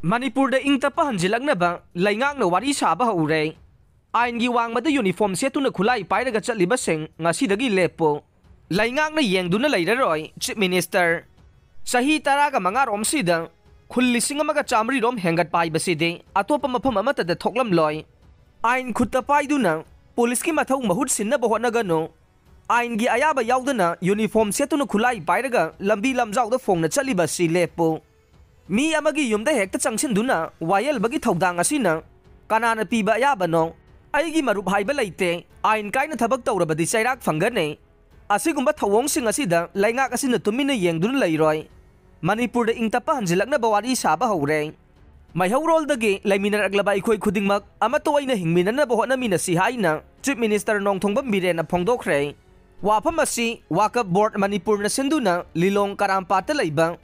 Manipur ing tapa hanjilaknaba laingakna wari saba haure. Ain gi wangmada uniform setuna khulai pairaga chatlibasing ngasidagi lepo. Laingakna yengduna leiraroi Chief Minister. Sahi taraga mangarom sida khullising amaga chamri rom hengat paibaside atopa mafam amatada thoklam loi. Ain khutta paiduna police ki mathau mahut sinna bohonagano. Ain gi ayaba yaudana uniform setuna khulai pairaga lambi lamjauda phongna chatlibasi lepo. Mi amagi yumda hekta changsin wayel bagi thaudang asina kanana piba ayabano aigi marup haiba leite ain kaina thabak tawrabadi chairak phangane asigumba thawong sing asida laingak asina tumina yengdun leiroi Manipur ingtapa hanjilakna bawari saba haure maihawrol dagi laiminar aglaba ikhoi khudingmak ama toina hingminana bohona minasi haina Chief Minister Nongthongbam Birena phongdokre wafam asi Wakaf Board Manipur na sinduna Lilong Karampata leiba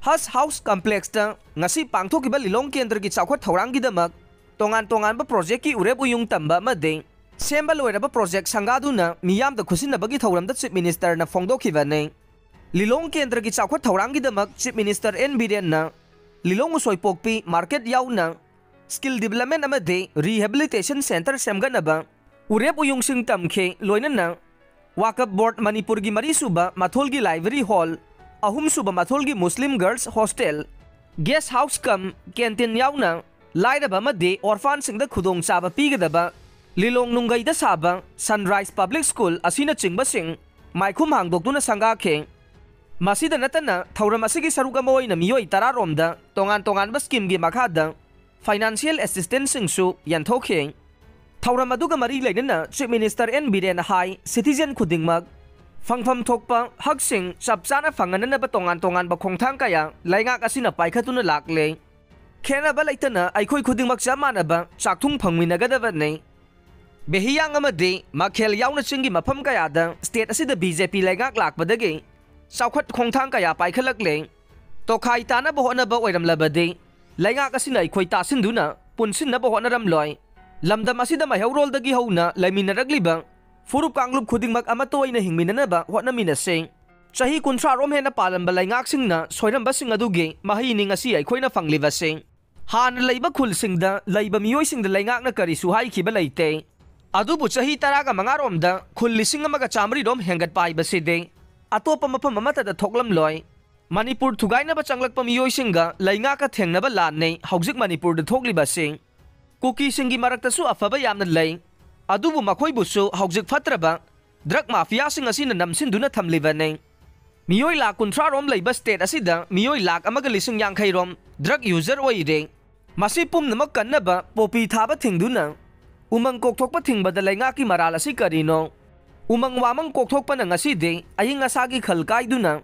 Hus House Complex ta ngasi pangthokiba Lilong Kendra gi chawkhat thawranggidamak tongan ba project ki urep uyung tamba made semba loiraba project sangaduna miyam da khusinabagi thawramda Chief Minister na phongdokhibane Lilong Kendra gi chawkhat thawranggidamak Chief Minister N Biren na Lilong Usoipokpi market yauna skill development amade rehabilitation center semganaba urep uyung sing tamkhe loinana Wakaf Board Manipur gi marisuba matholgi library hall ahum suba matholgi Muslim Girls Hostel guest house kam canteen yauna lairaba made orphan singda khudong chaba pigadaba Lilong nungai da saba Sunrise Public School asina chingba sing maikhum hangdokduna sanga khe masida natana thauram asigi saruga moina miyoi tararomda tongan ba scheme gi makhada financial assistance singsu yanthokhe thauram aduga mari leinana Chief Minister N Biren hai citizen khudingmak Fangfam thokpa haksing sapsana fanganana ba tongan ba khongthang kaya laingak asina paikhatuna lakle khena ba laitana aikhoi khudingmak chamana ba chakthung phangminagadaba nei behiyang amade makhel yauna chingi mafam kaya da state asida BJP laingak lakbadagi chawkhat khongthang kaya paikhalakle tokhai tana bohona ba oiramlabade laingak asina aikhoi tasinduna punsinna bohona ramloi lamdam asida maihawrol dagi hauna laiminaragliba Furup kanglup khudingmak ama toina hingminanaba hotnaminase chahi kunthra rom hena palamba laingak singna soiramba sing adugi mahi ning asi aikoina fangliba sing han leiba khul singda leiba miyoi singda laingak na kari suhai khiba leite adubu chahi taraga mangaromda khul lising amaga chamri rom hengat pai baside atopa mafam amata da thoklam loi Manipur thugaina ba changlakpa miyoi singa laingak ka thengnaba lanne haujik Manipur da thokliba sing kuki singi marakta su afaba yamna lei adubu makhoi busu haujik fatraba drug mafia sing asina namsinduna thamlibane miyoi la kunthra rom leiba state asida miyoi lak amaga lising yangkhai rom drug user oire masi pumnamak kannaba popi thaba thingduna umang kokthokpa thingbada lainga ki maral asi karino umang wamang kokthokpa na ngaside aying asagi khalkaiduna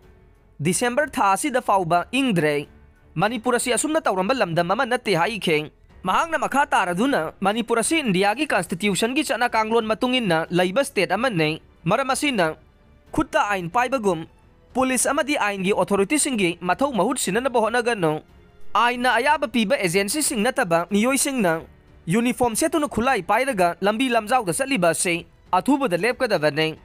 December tha asida fauba ingdre Manipur asi asumna tawramba lamdam ama natte hai kheng Mahangna makha taraduna Manipur asi India gi constitution gi chana kanglon matunginna laiba state amanne maramasina khutta ain paibagum police amadi ain gi authority singi mathau mahut sinana bohonagano aina ayaba piba agency sing nataba miyoi singna uniform setuna khulai pairaga lambi lamjau da saliba se athuba da lepkadabane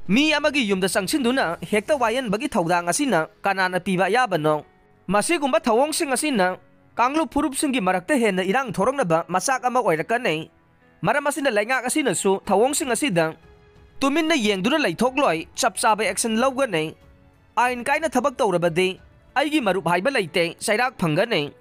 mi amagi yumda sangchinduna hekta wayan bagi thaudang asina kanana piba yabano masigumba thawong sing asina Kanglu purup singi marakta hena irang thorongna masak ama oirakane maramasina laingak asina su thawong sing asida tuminna yengduna leithokloi chapchaba action lawgane ain kaina thabak tawrabade aigi marup haiba leite sairak phangane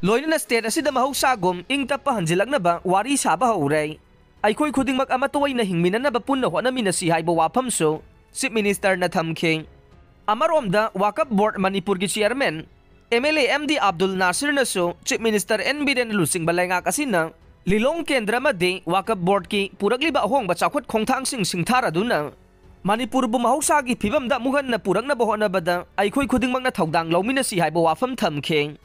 loinana state asida mahausagum ingtapa hanjilaknaba wari saba haure aikhoi khudingmak ama toina hingminanaba punna honaminasi haiba wafamsu Chief Minister na thamkhe amaromda Wakaf Board Manipur gi chairman MLA MD Abdul Nasir naso Chief Minister N Biren lusing balaingak asina Lilong Kendra made Wakaf Board ki puragliba ahongba chawkhat khongthang sing singtharaduna Manipur bu mahausa gi phibamda mugan na purakna bohona bada aikhoi khudingmak na thaudang lawmina si haiba wafam thamkhe